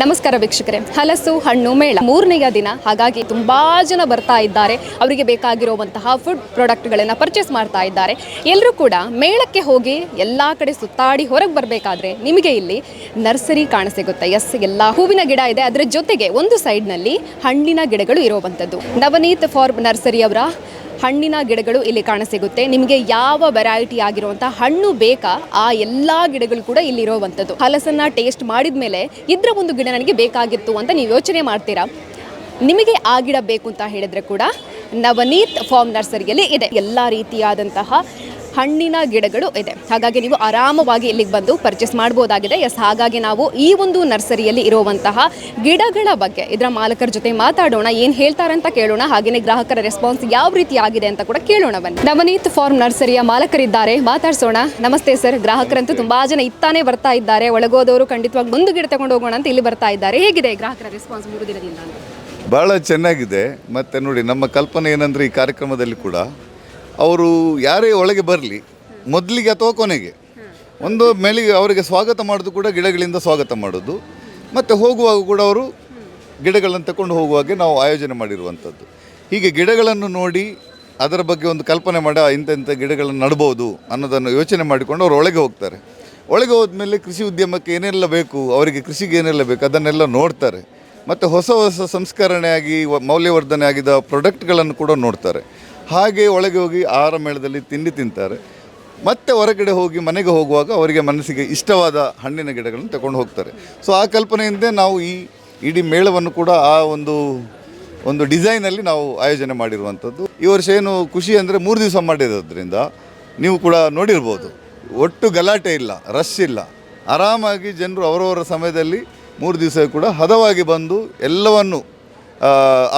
ನಮಸ್ಕಾರ ವೀಕ್ಷಕರೇ, ಹಲಸು ಹಣ್ಣು ಮೇಳ ಮೂರನೆಯ ದಿನ. ಹಾಗಾಗಿ ತುಂಬಾ ಜನ ಬರ್ತಾ ಇದ್ದಾರೆ. ಅವರಿಗೆ ಬೇಕಾಗಿರುವಂತಹ ಫುಡ್ ಪ್ರಾಡಕ್ಟ್ಗಳನ್ನು ಪರ್ಚೇಸ್ ಮಾಡ್ತಾ ಇದ್ದಾರೆ. ಎಲ್ಲರೂ ಕೂಡ ಮೇಳಕ್ಕೆ ಹೋಗಿ ಎಲ್ಲ ಕಡೆ ಸುತ್ತಾಡಿ ಹೊರಗೆ ಬರಬೇಕಾದ್ರೆ ನಿಮಗೆ ಇಲ್ಲಿ ನರ್ಸರಿ ಕಾಣಸಿಗುತ್ತೆ. ಎಸ್, ಎಲ್ಲ ಹೂವಿನ ಗಿಡ ಇದೆ. ಅದರ ಜೊತೆಗೆ ಒಂದು ಸೈಡ್ನಲ್ಲಿ ಹಣ್ಣಿನ ಗಿಡಗಳು ಇರುವಂಥದ್ದು. ನವನೀತ್ ಫಾರ್ಮ್ ನರ್ಸರಿ ಅವರ ಹಣ್ಣಿನ ಗಿಡಗಳು ಇಲ್ಲಿ ಕಾಣಸಿಗುತ್ತೆ. ನಿಮಗೆ ಯಾವ ವೆರೈಟಿ ಆಗಿರುವಂಥ ಹಣ್ಣು ಬೇಕಾ ಆ ಎಲ್ಲ ಗಿಡಗಳು ಕೂಡ ಇಲ್ಲಿ ಇರುವಂಥದ್ದು. ಹಲಸನ್ನು ಟೇಸ್ಟ್ ಮಾಡಿದ ಮೇಲೆ ಇದರ ಒಂದು ಗಿಡ ನನಗೆ ಬೇಕಾಗಿತ್ತು ಅಂತ ನೀವು ಯೋಚನೆ ಮಾಡ್ತೀರಾ. ನಿಮಗೆ ಆ ಗಿಡ ಬೇಕು ಅಂತ ಹೇಳಿದರೆ ಕೂಡ ನವನೀತ್ ಫಾರ್ಮ್ ನರ್ಸರಿಯಲ್ಲಿ ಇದೆ. ಎಲ್ಲ ರೀತಿಯಾದಂತಹ ಹಣ್ಣಿನ ಗಿಡಗಳು ಇದೆ. ಹಾಗಾಗಿ ನೀವು ಆರಾಮವಾಗಿ ಇಲ್ಲಿಗೆ ಬಂದು ಪರ್ಚೇಸ್ ಮಾಡ್ಬೋದಾಗಿದೆ. ಎಸ್, ಹಾಗಾಗಿ ನಾವು ಈ ಒಂದು ನರ್ಸರಿಯಲ್ಲಿ ಇರುವಂತಹ ಗಿಡಗಳ ಬಗ್ಗೆ ಇದರ ಮಾಲಕರ ಜೊತೆ ಮಾತಾಡೋಣ, ಏನು ಹೇಳ್ತಾರೆ ಅಂತ ಕೇಳೋಣ. ಹಾಗೆಯೇ ಗ್ರಾಹಕರ ರೆಸ್ಪಾನ್ಸ್ ಯಾವ ರೀತಿ ಆಗಿದೆ ಅಂತ ಕೂಡ ಕೇಳೋಣ ಬನ್ನಿ. ನವನೀತ್ ಫಾರ್ಮ್ ನರ್ಸರಿಯ ಮಾಲಕರಿದ್ದಾರೆ, ಮಾತಾಡ್ಸೋಣ. ನಮಸ್ತೆ ಸರ್. ಗ್ರಾಹಕರಂತೂ ತುಂಬಾ ಜನ ಇತ್ತಾನೆ ಬರ್ತಾ ಇದ್ದಾರೆ. ಒಳಗೋದವರು ಖಂಡಿತವಾಗಿ ಒಂದು ಗಿಡ ತಗೊಂಡು ಹೋಗೋಣ ಅಂತ ಇಲ್ಲಿ ಬರ್ತಾ ಇದ್ದಾರೆ. ಹೇಗಿದೆ ಗ್ರಾಹಕರ ರೆಸ್ಪಾನ್ಸ್ 3 ದಿನದಿಂದ? ಭಾಳ ಚೆನ್ನಾಗಿದೆ. ಮತ್ತು ನೋಡಿ, ನಮ್ಮ ಕಲ್ಪನೆ ಏನಂದರೆ ಈ ಕಾರ್ಯಕ್ರಮದಲ್ಲಿ ಕೂಡ ಅವರು ಯಾರೇ ಒಳಗೆ ಬರಲಿ, ಮೊದಲಿಗೆ ಅಥವಾ ಕೊನೆಗೆ ಒಂದು ಮೇಲಿಗೆ ಅವರಿಗೆ ಸ್ವಾಗತ ಮಾಡೋದು ಕೂಡ ಗಿಡಗಳಿಂದ ಸ್ವಾಗತ ಮಾಡೋದು. ಮತ್ತು ಹೋಗುವಾಗ ಕೂಡ ಅವರು ಗಿಡಗಳನ್ನು ತಗೊಂಡು ಹೋಗುವಾಗೆ ನಾವು ಆಯೋಜನೆ ಮಾಡಿರುವಂಥದ್ದು. ಹೀಗೆ ಗಿಡಗಳನ್ನು ನೋಡಿ ಅದರ ಬಗ್ಗೆ ಒಂದು ಕಲ್ಪನೆ ಮಾಡಿ ಇಂಥ ಗಿಡಗಳನ್ನು ನಡ್ಬೋದು ಅನ್ನೋದನ್ನು ಯೋಚನೆ ಮಾಡಿಕೊಂಡು ಅವರು ಒಳಗೆ ಹೋಗ್ತಾರೆ. ಒಳಗೆ ಹೋದ್ಮೇಲೆ ಕೃಷಿ ಉದ್ಯಮಕ್ಕೆ ಏನೆಲ್ಲ ಬೇಕು, ಅವರಿಗೆ ಕೃಷಿಗೆ ಏನೆಲ್ಲ ಬೇಕು ಅದನ್ನೆಲ್ಲ ನೋಡ್ತಾರೆ. ಮತ್ತು ಹೊಸ ಹೊಸ ಸಂಸ್ಕರಣೆಯಾಗಿ ಮೌಲ್ಯವರ್ಧನೆ ಆಗಿದ್ದ ಪ್ರಾಡಕ್ಟ್ಗಳನ್ನು ಕೂಡ ನೋಡ್ತಾರೆ. ಹಾಗೆ ಒಳಗೆ ಹೋಗಿ ಆಹಾರ ಮೇಳದಲ್ಲಿ ತಿಂಡಿ ತಿಂತಾರೆ. ಮತ್ತು ಹೊರಗಡೆ ಹೋಗಿ ಮನೆಗೆ ಹೋಗುವಾಗ ಅವರಿಗೆ ಮನಸ್ಸಿಗೆ ಇಷ್ಟವಾದ ಹಣ್ಣಿನ ಗಿಡಗಳನ್ನು ತಗೊಂಡು ಹೋಗ್ತಾರೆ. ಸೊ ಆ ಕಲ್ಪನೆಯಿಂದ ನಾವು ಈ ಇಡೀ ಮೇಳವನ್ನು ಕೂಡ ಆ ಒಂದು ಡಿಸೈನಲ್ಲಿ ನಾವು ಆಯೋಜನೆ ಮಾಡಿರುವಂಥದ್ದು. ಈ ವರ್ಷ ಏನು ಖುಷಿ ಅಂದರೆ 3 ದಿವಸ ಮಾಡಿರೋದ್ರಿಂದ ನೀವು ಕೂಡ ನೋಡಿರ್ಬೋದು, ಒಟ್ಟು ಗಲಾಟೆ ಇಲ್ಲ, ರಶ್ ಇಲ್ಲ. ಆರಾಮಾಗಿ ಜನರು ಅವರವರ ಸಮಯದಲ್ಲಿ 3 ದಿವಸ ಕೂಡ ಹದವಾಗಿ ಬಂದು ಎಲ್ಲವನ್ನು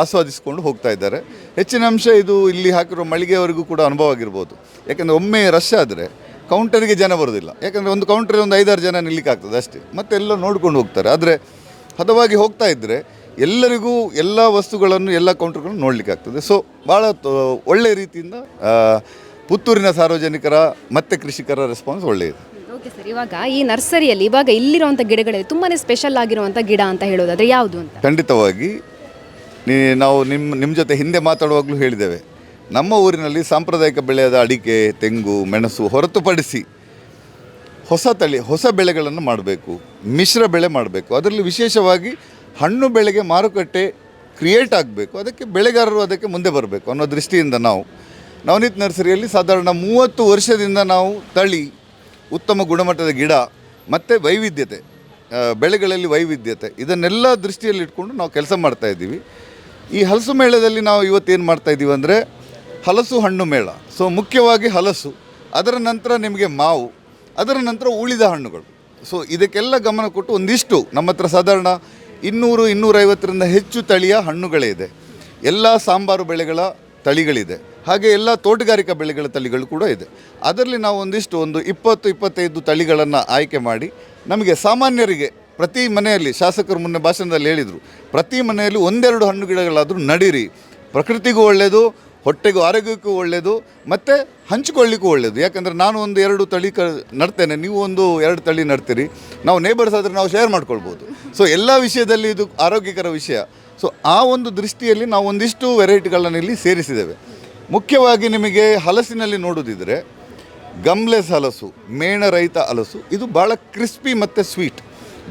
ಆಸ್ವಾದಿಸಿಕೊಂಡು ಹೋಗ್ತಾ ಇದ್ದಾರೆ. ಹೆಚ್ಚಿನ ಅಂಶ ಇದು ಇಲ್ಲಿ ಹಾಕಿರೋ ಮಳಿಗೆಯವರೆಗೂ ಕೂಡ ಅನುಭವ ಆಗಿರ್ಬೋದು. ಯಾಕೆಂದರೆ ಒಮ್ಮೆ ರಶ್ ಆದರೆ ಕೌಂಟರಿಗೆ ಜನ ಬರೋದಿಲ್ಲ. ಯಾಕೆಂದರೆ ಒಂದು ಕೌಂಟರಿಗೆ ಒಂದು 5-6 ಜನ ನಿಲ್ಲಿಕ್ಕೆ ಆಗ್ತದೆ ಅಷ್ಟೇ, ಮತ್ತೆ ಎಲ್ಲ ನೋಡ್ಕೊಂಡು ಹೋಗ್ತಾರೆ. ಆದರೆ ಹದವಾಗಿ ಹೋಗ್ತಾ ಇದ್ದರೆ ಎಲ್ಲರಿಗೂ ಎಲ್ಲ ವಸ್ತುಗಳನ್ನು ಎಲ್ಲ ಕೌಂಟರ್ಗಳನ್ನು ನೋಡಲಿಕ್ಕೆ ಆಗ್ತದೆ. ಸೊ ಭಾಳ ಒಳ್ಳೆಯ ರೀತಿಯಿಂದ ಪುತ್ತೂರಿನ ಸಾರ್ವಜನಿಕರ ಮತ್ತು ಕೃಷಿಕರ ರೆಸ್ಪಾನ್ಸ್ ಒಳ್ಳೆಯದು. ಓಕೆ ಸರ್, ಇವಾಗ ಈ ನರ್ಸರಿಯಲ್ಲಿ ಇವಾಗ ಇಲ್ಲಿರುವಂಥ ಗಿಡಗಳಲ್ಲಿ ತುಂಬಾ ಸ್ಪೆಷಲ್ ಆಗಿರುವಂಥ ಗಿಡ ಅಂತ ಹೇಳೋದಾದರೆ ಯಾವುದು ಅಂತ? ಖಂಡಿತವಾಗಿ ನಾವು ನಿಮ್ಮ ಜೊತೆ ಹಿಂದೆ ಮಾತಾಡುವಾಗಲೂ ಹೇಳಿದ್ದೇವೆ, ನಮ್ಮ ಊರಿನಲ್ಲಿ ಸಾಂಪ್ರದಾಯಿಕ ಬೆಳೆಯಾದ ಅಡಿಕೆ, ತೆಂಗು, ಮೆಣಸು ಹೊರತುಪಡಿಸಿ ಹೊಸ ಬೆಳೆಗಳನ್ನು ಮಾಡಬೇಕು, ಮಿಶ್ರ ಬೆಳೆ ಮಾಡಬೇಕು. ಅದರಲ್ಲಿ ವಿಶೇಷವಾಗಿ ಹಣ್ಣು ಬೆಳೆಗೆ ಮಾರುಕಟ್ಟೆ ಕ್ರಿಯೇಟ್ ಆಗಬೇಕು. ಅದಕ್ಕೆ ಬೆಳೆಗಾರರು ಅದಕ್ಕೆ ಮುಂದೆ ಬರಬೇಕು ಅನ್ನೋ ದೃಷ್ಟಿಯಿಂದ ನಾವು ನವನೀತ್ ನರ್ಸರಿಯಲ್ಲಿ ಸಾಧಾರಣ 30 ವರ್ಷದಿಂದ ನಾವು ತಳಿ, ಉತ್ತಮ ಗುಣಮಟ್ಟದ ಗಿಡ ಮತ್ತು ವೈವಿಧ್ಯತೆ, ಬೆಳೆಗಳಲ್ಲಿ ವೈವಿಧ್ಯತೆ, ಇದನ್ನೆಲ್ಲ ದೃಷ್ಟಿಯಲ್ಲಿ ಇಟ್ಕೊಂಡು ನಾವು ಕೆಲಸ ಮಾಡ್ತಾಯಿದ್ದೀವಿ. ಈ ಹಲಸು ಮೇಳದಲ್ಲಿ ನಾವು ಇವತ್ತೇನು ಮಾಡ್ತಾಯಿದ್ದೀವಿ ಅಂದರೆ ಹಲಸು ಹಣ್ಣು ಮೇಳ. ಸೊ ಮುಖ್ಯವಾಗಿ ಹಲಸು, ಅದರ ನಂತರ ನಿಮಗೆ ಮಾವು, ಅದರ ನಂತರ ಉಳಿದ ಹಣ್ಣುಗಳು. ಸೊ ಇದಕ್ಕೆಲ್ಲ ಗಮನ ಕೊಟ್ಟು ಒಂದಿಷ್ಟು ನಮ್ಮ ಹತ್ರ ಸಾಧಾರಣ 200-250ರಿಂದ ಹೆಚ್ಚು ತಳಿಯ ಹಣ್ಣುಗಳೇ ಇದೆ. ಎಲ್ಲ ಸಾಂಬಾರು ಬೆಳೆಗಳ ತಳಿಗಳಿದೆ, ಹಾಗೆ ಎಲ್ಲ ತೋಟಗಾರಿಕಾ ಬೆಳೆಗಳ ತಳಿಗಳು ಕೂಡ ಇದೆ. ಅದರಲ್ಲಿ ನಾವು ಒಂದು 20-25 ತಳಿಗಳನ್ನು ಆಯ್ಕೆ ಮಾಡಿ ನಮಗೆ ಸಾಮಾನ್ಯರಿಗೆ ಪ್ರತಿ ಮನೆಯಲ್ಲಿ, ಶಾಸಕರು ಮೊನ್ನೆ ಭಾಷಣದಲ್ಲಿ ಹೇಳಿದರು, ಪ್ರತಿ ಮನೆಯಲ್ಲಿ 1-2 ಹಣ್ಣು ಗಿಡಗಳಾದರೂ ನಡೀರಿ. ಪ್ರಕೃತಿಗೂ ಒಳ್ಳೆಯದು, ಹೊಟ್ಟೆಗೂ ಆರೋಗ್ಯಕ್ಕೂ ಒಳ್ಳೆಯದು, ಮತ್ತು ಹಂಚಿಕೊಳ್ಳಿಕ್ಕೂ ಒಳ್ಳೆಯದು. ಯಾಕಂದರೆ ನಾನು 1-2 ತಳಿ ನಡ್ತೇನೆ, ನೀವು 1-2 ತಳಿ ನಡ್ತೀರಿ, ನಾವು ನೇಬರ್ಸ್ ಆದರೆ ನಾವು ಶೇರ್ ಮಾಡ್ಕೊಳ್ಬೋದು. ಸೊ ಎಲ್ಲ ವಿಷಯದಲ್ಲಿ ಇದು ಆರೋಗ್ಯಕರ ವಿಷಯ. ಸೊ ಆ ಒಂದು ದೃಷ್ಟಿಯಲ್ಲಿ ನಾವು ಒಂದಿಷ್ಟು ವೆರೈಟಿಗಳನ್ನು ಇಲ್ಲಿ ಸೇರಿಸಿದ್ದೇವೆ. ಮುಖ್ಯವಾಗಿ ನಿಮಗೆ ಹಲಸಿನಲ್ಲಿ ನೋಡೋದಿದ್ರೆ ಗಮ್ಲೆಸ್ ಹಲಸು, ಮೇಣರಹಿತ ಹಲಸು, ಇದು ಭಾಳ ಕ್ರಿಸ್ಪಿ ಮತ್ತು ಸ್ವೀಟ್.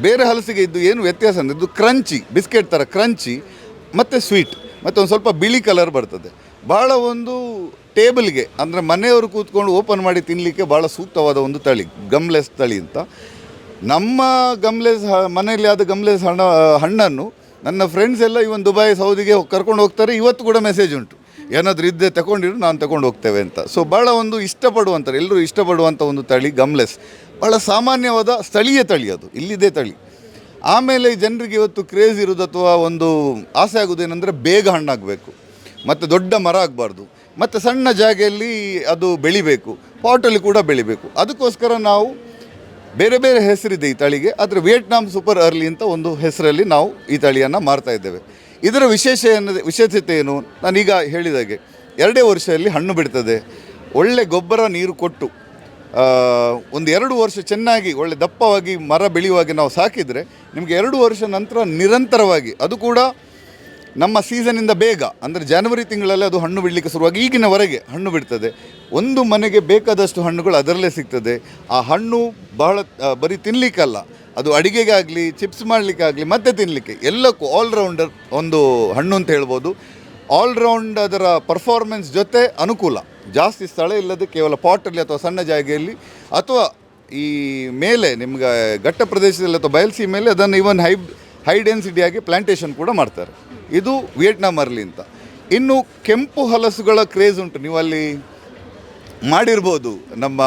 ಬೇರೆ ಹಲಸಿಗೆ ಇದು ಏನು ವ್ಯತ್ಯಾಸ ಅಂದರೆ ಇದು ಕ್ರಂಚಿ, ಬಿಸ್ಕೆಟ್ ಥರ ಕ್ರಂಚಿ ಮತ್ತು ಸ್ವೀಟ್, ಮತ್ತು ಒಂದು ಸ್ವಲ್ಪ ಬಿಳಿ ಕಲರ್ ಬರ್ತದೆ. ಭಾಳ ಒಂದು ಟೇಬಲ್ಗೆ ಅಂದರೆ ಮನೆಯವರು ಕೂತ್ಕೊಂಡು ಓಪನ್ ಮಾಡಿ ತಿನ್ನಲಿಕ್ಕೆ ಭಾಳ ಸೂಕ್ತವಾದ ಒಂದು ತಳಿ ಗಮ್ಲೆಸ್ ತಳಿ ಅಂತ. ನಮ್ಮ ಗಮ್ಲೆಸ್ ಮನೆಯಲ್ಲಿ ಆದ ಗಮ್ಲೆಸ್ ಹಣ್ಣನ್ನು ನನ್ನ ಫ್ರೆಂಡ್ಸ್ ಎಲ್ಲ ಇವನ್ ದುಬೈ, ಸೌದಿಗೆ ಕರ್ಕೊಂಡು ಹೋಗ್ತಾರೆ. ಇವತ್ತು ಕೂಡ ಮೆಸೇಜ್ ಉಂಟು, ಏನಾದರೂ ಇದ್ದೇ ತಗೊಂಡಿರು, ನಾನು ತಗೊಂಡು ಹೋಗ್ತೇವೆ ಅಂತ. ಸೊ ಭಾಳ ಒಂದು ಇಷ್ಟಪಡುವಂತಾರೆ, ಎಲ್ಲರೂ ಇಷ್ಟಪಡುವಂಥ ಒಂದು ತಳಿ ಗಮ್ಲೆಸ್. ಭಾಳ ಸಾಮಾನ್ಯವಾದ ಸ್ಥಳೀಯ ತಳಿ, ಅದು ಇಲ್ಲಿದೆ ತಳಿ. ಆಮೇಲೆ ಜನರಿಗೆ ಇವತ್ತು ಕ್ರೇಜ್ ಇರೋದು ಅಥವಾ ಒಂದು ಆಸೆ ಆಗೋದೇನೆಂದರೆ ಬೇಗ ಹಣ್ಣಾಗಬೇಕು, ಮತ್ತು ದೊಡ್ಡ ಮರ ಆಗಬಾರ್ದು, ಮತ್ತು ಸಣ್ಣ ಜಾಗೆಯಲ್ಲಿ ಅದು ಬೆಳಿಬೇಕು, ಪಾಟಲ್ಲಿ ಕೂಡ ಬೆಳಿಬೇಕು. ಅದಕ್ಕೋಸ್ಕರ ನಾವು ಬೇರೆ ಬೇರೆ ಹೆಸರಿದೆ ಈ ತಳಿಗೆ. ಆದರೆ ವಿಯೆಟ್ನಾಂ ಸೂಪರ್ ಅರ್ಲಿ ಅಂತ ಒಂದು ಹೆಸರಲ್ಲಿ ನಾವು ಈ ತಳಿಯನ್ನು ಮಾರ್ತಾ ಇದ್ದೇವೆ. ಇದರ ವಿಶೇಷತೆ ಏನು? ನಾನೀಗ ಹೇಳಿದಾಗೆ 2 ವರ್ಷದಲ್ಲಿ ಹಣ್ಣು ಬಿಡ್ತದೆ. ಒಳ್ಳೆ ಗೊಬ್ಬರ ನೀರು ಕೊಟ್ಟು 1-2 ವರ್ಷ ಚೆನ್ನಾಗಿ ಒಳ್ಳೆ ದಪ್ಪವಾಗಿ ಮರ ಬೆಳೆಯುವಾಗೆ ನಾವು ಸಾಕಿದರೆ ನಿಮಗೆ 2 ವರ್ಷ ನಂತರ ನಿರಂತರವಾಗಿ, ಅದು ಕೂಡ ನಮ್ಮ ಸೀಸನಿಂದ ಬೇಗ, ಅಂದರೆ ಜನವರಿ ತಿಂಗಳಲ್ಲಿ ಅದು ಹಣ್ಣು ಬಿಡಲಿಕ್ಕೆ ಶುರುವಾಗಿ ಈಗಿನವರೆಗೆ ಹಣ್ಣು ಬಿಡ್ತದೆ. ಒಂದು ಮನೆಗೆ ಬೇಕಾದಷ್ಟು ಹಣ್ಣುಗಳು ಅದರಲ್ಲೇ ಸಿಗ್ತದೆ. ಆ ಹಣ್ಣು ಬರೀ ತಿನ್ನಲಿಕ್ಕಲ್ಲ, ಅದು ಅಡಿಗೆಗಾಗಲಿ, ಚಿಪ್ಸ್ ಮಾಡಲಿಕ್ಕಾಗಲಿ, ಮತ್ತೆ ತಿನ್ನಲಿಕ್ಕೆ ಎಲ್ಲಕ್ಕೂ ಆಲ್ರೌಂಡರ್ ಒಂದು ಹಣ್ಣು ಅಂತ ಹೇಳ್ಬೋದು. ಆಲ್ರೌಂಡ್ ಅದರ ಪರ್ಫಾರ್ಮೆನ್ಸ್ ಜೊತೆ ಅನುಕೂಲ, ಜಾಸ್ತಿ ಸ್ಥಳ ಇಲ್ಲದೆ ಕೇವಲ ಪಾಟಲ್ಲಿ ಅಥವಾ ಸಣ್ಣ ಜಾಗೆಯಲ್ಲಿ ಅಥವಾ ಈ ಮೇಲೆ ನಿಮ್ಗೆ ಘಟ್ಟ ಪ್ರದೇಶದಲ್ಲಿ ಅಥವಾ ಬಯಲ್ಸಿ ಮೇಲೆ ಅದನ್ನು ಇವನ್ ಹೈ ಡೆನ್ಸಿಟಿಯಾಗಿ ಪ್ಲಾಂಟೇಶನ್ ಕೂಡ ಮಾಡ್ತಾರೆ. ಇದು ವಿಯೆಟ್ನಾಂ ಅರ್ಲಿ ಅಂತ. ಇನ್ನು ಕೆಂಪು ಹಲಸುಗಳ ಕ್ರೇಜ್ ಉಂಟು, ನೀವು ಅಲ್ಲಿ ಮಾಡಿರ್ಬೋದು, ನಮ್ಮ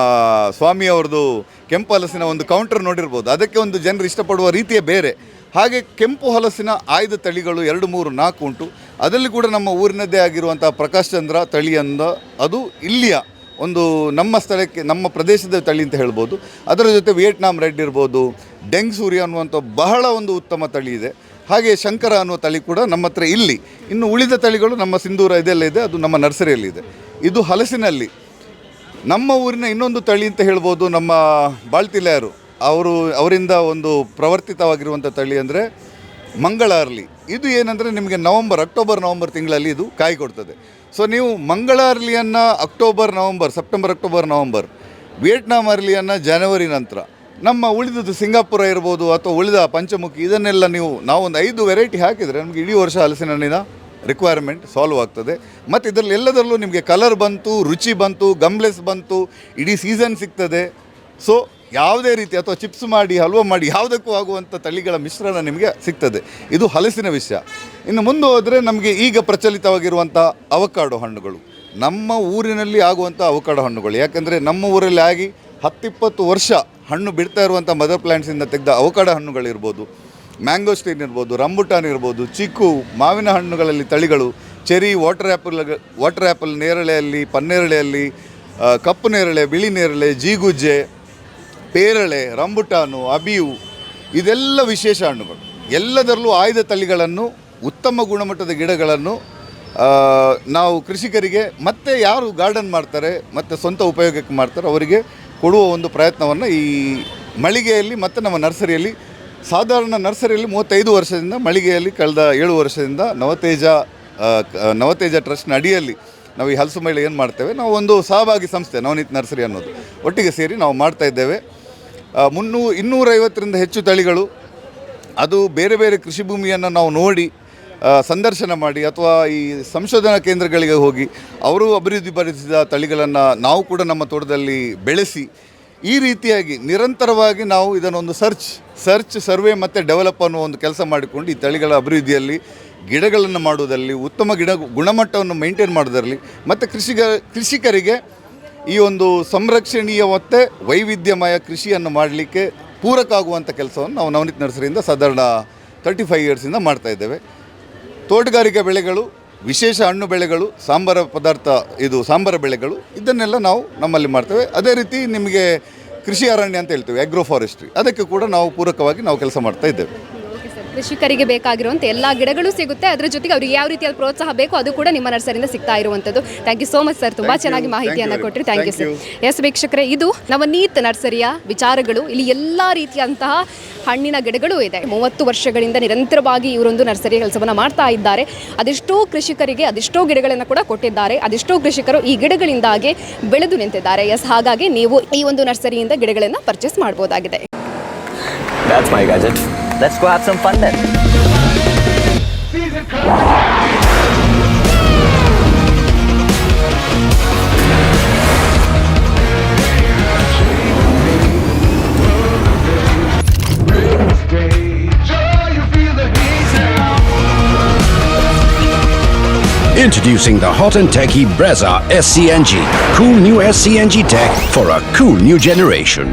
ಸ್ವಾಮಿಯವ್ರದ್ದು ಕೆಂಪು ಹಲಸಿನ ಒಂದು ಕೌಂಟರ್ ನೋಡಿರ್ಬೋದು. ಅದಕ್ಕೆ ಒಂದು ಜನರು ಇಷ್ಟಪಡುವ ರೀತಿಯೇ ಬೇರೆ. ಹಾಗೆ ಕೆಂಪು ಹಲಸಿನ ಆಯ್ದ ತಳಿಗಳು 2, 3, 4 ಉಂಟು. ಅದರಲ್ಲಿ ಕೂಡ ನಮ್ಮ ಊರಿನದ್ದೇ ಆಗಿರುವಂಥ ಪ್ರಕಾಶ್ ಚಂದ್ರ ತಳಿಯಿಂದ, ಅದು ಇಲ್ಲಿಯ ಒಂದು ನಮ್ಮ ಸ್ಥಳಕ್ಕೆ, ನಮ್ಮ ಪ್ರದೇಶದ ತಳಿ ಅಂತ ಹೇಳ್ಬೋದು. ಅದರ ಜೊತೆ ವಿಯೆಟ್ನಾಂ ರೆಡ್ ಇರ್ಬೋದು, ಡೆಂಗ್ ಸೂರ್ಯ ಅನ್ನುವಂಥ ಬಹಳ ಒಂದು ಉತ್ತಮ ತಳಿ ಇದೆ. ಹಾಗೆ ಶಂಕರ ಅನ್ನುವ ತಳಿ ಕೂಡ ನಮ್ಮ ಹತ್ರ ಇಲ್ಲಿ. ಇನ್ನು ಉಳಿದ ತಳಿಗಳು ನಮ್ಮ ಸಿಂಧೂರ ಇದೆಲ್ಲ ಇದೆ, ಅದು ನಮ್ಮ ನರ್ಸರಿಯಲ್ಲಿದೆ. ಇದು ಹಲಸಿನಲ್ಲಿ ನಮ್ಮ ಊರಿನ ಇನ್ನೊಂದು ತಳಿ ಅಂತ ಹೇಳ್ಬೋದು. ನಮ್ಮ ಬಾಳ್ತಿಲೆಯರು ಅವರಿಂದ ಒಂದು ಪ್ರವರ್ತಿತವಾಗಿರುವಂಥ ತಳಿ ಅಂದರೆ ಮಂಗಳ ಅರ್ಲಿ. ಇದು ಏನಂದರೆ ನಿಮಗೆ ಅಕ್ಟೋಬರ್ ನವಂಬರ್ ತಿಂಗಳಲ್ಲಿ ಇದು ಕಾಯಿ ಕೊಡ್ತದೆ. ಸೊ ನೀವು ಮಂಗಳ ಅರ್ಲಿಯನ್ನು ಸೆಪ್ಟೆಂಬರ್ ಅಕ್ಟೋಬರ್ ನವಂಬರ್, ವಿಯೆಟ್ನಾಂ ಅರ್ಲಿಯನ್ನು ಜನವರಿ ನಂತರ, ನಮ್ಮ ಉಳಿದದ್ದು ಸಿಂಗಾಪುರ ಇರ್ಬೋದು ಅಥವಾ ಉಳಿದ ಪಂಚಮುಖಿ, ಇದನ್ನೆಲ್ಲ ನಾವೊಂದು 5 ವೆರೈಟಿ ಹಾಕಿದರೆ ನಮಗೆ ಇಡೀ ವರ್ಷ ಹಲಸಿನ ಹಣ್ಣಿನ ರಿಕ್ವೈರ್ಮೆಂಟ್ ಸಾಲ್ವ್ ಆಗ್ತದೆ. ಮತ್ತು ಇದರಲ್ಲಿ ಎಲ್ಲದರಲ್ಲೂ ನಿಮಗೆ ಕಲರ್ ಬಂತು, ರುಚಿ ಬಂತು, ಗಮ್ಲೆಸ್ ಬಂತು, ಇಡೀ ಸೀಸನ್ ಸಿಗ್ತದೆ. ಸೊ ಯಾವುದೇ ರೀತಿ ಅಥವಾ ಚಿಪ್ಸ್ ಮಾಡಿ, ಹಲ್ವಾ ಮಾಡಿ, ಯಾವುದಕ್ಕೂ ಆಗುವಂಥ ತಳಿಗಳ ಮಿಶ್ರಣ ನಿಮಗೆ ಸಿಗ್ತದೆ. ಇದು ಹಲಸಿನ ವಿಷಯ. ಇನ್ನು ಮುಂದೆ ಹೋದರೆ ನಮಗೆ ಈಗ ಪ್ರಚಲಿತವಾಗಿರುವಂಥ ಅವಕಾಡೋ ಹಣ್ಣುಗಳು, ನಮ್ಮ ಊರಿನಲ್ಲಿ ಆಗುವಂಥ ಅವಕಾಡೋ ಹಣ್ಣುಗಳು. ಯಾಕೆಂದರೆ ನಮ್ಮ ಊರಲ್ಲಿ ಆಗಿ 10-20 ವರ್ಷ ಹಣ್ಣು ಬಿಡ್ತಾ ಇರುವಂಥ ಮದರ್ ಪ್ಲ್ಯಾಂಟ್ಸಿಂದ ತೆಗೆದ ಅವಕಾಡೋ ಹಣ್ಣುಗಳಿರ್ಬೋದು, ಮ್ಯಾಂಗೋಸ್ಟೀನ್ ಇರ್ಬೋದು, ರಂಬುಟಾನ್ ಇರ್ಬೋದು, ಚಿಕ್ಕು, ಮಾವಿನ ಹಣ್ಣುಗಳಲ್ಲಿ ತಳಿಗಳು, ಚೆರಿ, ವಾಟರ್ ಆ್ಯಪಲ್, ನೇರಳೆಯಲ್ಲಿ, ಪನ್ನೇರಳೆಯಲ್ಲಿ, ಕಪ್ಪು ನೇರಳೆ, ಬಿಳಿ ನೇರಳೆ, ಜೀಗುಜ್ಜೆ, ಪೇರಳೆ, ರಂಬುಟಾನು, ಅಬಿಯು, ಇದೆಲ್ಲ ವಿಶೇಷ ಹಣ್ಣುಗಳು. ಎಲ್ಲದರಲ್ಲೂ ಆಯ್ದ ತಳಿಗಳನ್ನು, ಉತ್ತಮ ಗುಣಮಟ್ಟದ ಗಿಡಗಳನ್ನು ನಾವು ಕೃಷಿಕರಿಗೆ ಮತ್ತು ಯಾರು ಗಾರ್ಡನ್ ಮಾಡ್ತಾರೆ ಮತ್ತು ಸ್ವಂತ ಉಪಯೋಗಕ್ಕೆ ಮಾಡ್ತಾರೆ ಅವರಿಗೆ ಕೊಡುವ ಒಂದು ಪ್ರಯತ್ನವನ್ನು ಈ ಮಳಿಗೆಯಲ್ಲಿ ಮತ್ತು ನಮ್ಮ ನರ್ಸರಿಯಲ್ಲಿ, ಸಾಧಾರಣ ನರ್ಸರಿಯಲ್ಲಿ 35 ವರ್ಷದಿಂದ, ಮಳಿಗೆಯಲ್ಲಿ ಕಳೆದ 7 ವರ್ಷದಿಂದ ನವತೇಜ ಟ್ರಸ್ಟ್ನ ಅಡಿಯಲ್ಲಿ ನಾವು ಈ ಹಲಸು ಮೇಳ ಏನು ಮಾಡ್ತೇವೆ, ನಾವು ಒಂದು ಸಹಭಾಗಿ ಸಂಸ್ಥೆ ನವನೀತ್ ನರ್ಸರಿ ಅನ್ನೋದು ಒಟ್ಟಿಗೆ ಸೇರಿ ನಾವು ಮಾಡ್ತಾ ಇದ್ದೇವೆ. 250ರಿಂದ ಹೆಚ್ಚು ತಳಿಗಳು, ಅದು ಬೇರೆ ಬೇರೆ ಕೃಷಿ ಭೂಮಿಯನ್ನು ನಾವು ನೋಡಿ ಸಂದರ್ಶನ ಮಾಡಿ ಅಥವಾ ಈ ಸಂಶೋಧನಾ ಕೇಂದ್ರಗಳಿಗೆ ಹೋಗಿ ಅವರು ಅಭಿವೃದ್ಧಿಪಡಿಸಿದ ತಳಿಗಳನ್ನು ನಾವು ಕೂಡ ನಮ್ಮ ತೋಟದಲ್ಲಿ ಬೆಳೆಸಿ, ಈ ರೀತಿಯಾಗಿ ನಿರಂತರವಾಗಿ ನಾವು ಇದನ್ನೊಂದು ಸರ್ವೆ ಮತ್ತು ಡೆವಲಪ್ ಅನ್ನೋ ಒಂದು ಕೆಲಸ ಮಾಡಿಕೊಂಡು ಈ ತಳಿಗಳ ಅಭಿವೃದ್ಧಿಯಲ್ಲಿ, ಗಿಡಗಳನ್ನು ಮಾಡುವುದರಲ್ಲಿ, ಉತ್ತಮ ಗುಣಮಟ್ಟವನ್ನು ಮೇಂಟೈನ್ ಮಾಡೋದರಲ್ಲಿ ಮತ್ತು ಕೃಷಿಕರಿಗೆ ಈ ಒಂದು ಸಂರಕ್ಷಣೀಯ ಮತ್ತು ವೈವಿಧ್ಯಮಯ ಕೃಷಿಯನ್ನು ಮಾಡಲಿಕ್ಕೆ ಪೂರಕ ಆಗುವಂಥ ಕೆಲಸವನ್ನು ನಾವು ನವನೀತ್ ನರ್ಸರಿಯಿಂದ ಸಾಧಾರಣ 35 ಇಯರ್ಸಿಂದ ಮಾಡ್ತಾಯಿದ್ದೇವೆ. ತೋಟಗಾರಿಕೆ ಬೆಳೆಗಳು, ವಿಶೇಷ ಹಣ್ಣು ಬೆಳೆಗಳು, ಸಾಂಬಾರ ಬೆಳೆಗಳು, ಇದನ್ನೆಲ್ಲ ನಾವು ನಮ್ಮಲ್ಲಿ ಮಾಡ್ತೇವೆ. ಅದೇ ರೀತಿ ನಿಮಗೆ ಕೃಷಿ ಅರಣ್ಯ ಅಂತ ಹೇಳ್ತೇವೆ, ಅಗ್ರೋ ಫಾರೆಸ್ಟ್ರಿ, ಅದಕ್ಕೆ ಕೂಡ ನಾವು ಪೂರಕವಾಗಿ ನಾವು ಕೆಲಸ ಮಾಡ್ತಾ ಇದ್ದೇವೆ. ಕೃಷಿಕರಿಗೆ ಬೇಕಾಗಿರುವಂಥ ಎಲ್ಲ ಗಿಡಗಳು ಸಿಗುತ್ತೆ, ಅದರ ಜೊತೆಗೆ ಅವರಿಗೆ ಯಾವ ರೀತಿಯಾದ ಪ್ರೋತ್ಸಾಹ ಬೇಕು ಅದು ಕೂಡ ನಿಮ್ಮ ನರ್ಸರಿಯಿಂದ ಸಿಗ್ತಾ ಇರುವಂಥದ್ದು. Thank you so much sir, ತುಂಬ ಚೆನ್ನಾಗಿ ಮಾಹಿತಿಯನ್ನು ಕೊಟ್ಟರೆ. Thank you sir. ಎಸ್ ವೀಕ್ಷಕರೇ, ಇದು ನವನೀತ್ ನರ್ಸರಿಯ ವಿಚಾರಗಳು. ಇಲ್ಲಿ ಎಲ್ಲ ರೀತಿಯಂತಹ ಹಣ್ಣಿನ ಗಿಡಗಳು ಇದೆ. 30 ವರ್ಷಗಳಿಂದ ನಿರಂತರವಾಗಿ ಇವರೊಂದು ನರ್ಸರಿ ಕೆಲಸವನ್ನು ಮಾಡ್ತಾ ಇದ್ದಾರೆ. ಅದೆಷ್ಟೋ ಕೃಷಿಕರಿಗೆ ಅದೆಷ್ಟೋ ಗಿಡಗಳನ್ನು ಕೂಡ ಕೊಟ್ಟಿದ್ದಾರೆ. ಅದೆಷ್ಟೋ ಕೃಷಿಕರು ಈ ಗಿಡಗಳಿಂದಾಗಿ ಬೆಳೆದು ನಿಂತಿದ್ದಾರೆ. ಎಸ್, ಹಾಗಾಗಿ ನೀವು ಈ ಒಂದು ನರ್ಸರಿಯಿಂದ ಗಿಡಗಳನ್ನು purchase ಮಾಡ್ಬೋದಾಗಿದೆ. That's my gadget. Let's go have some fun then. Introducing the hot and techy Brezza SCNG. Cool new SCNG tech for a cool new generation.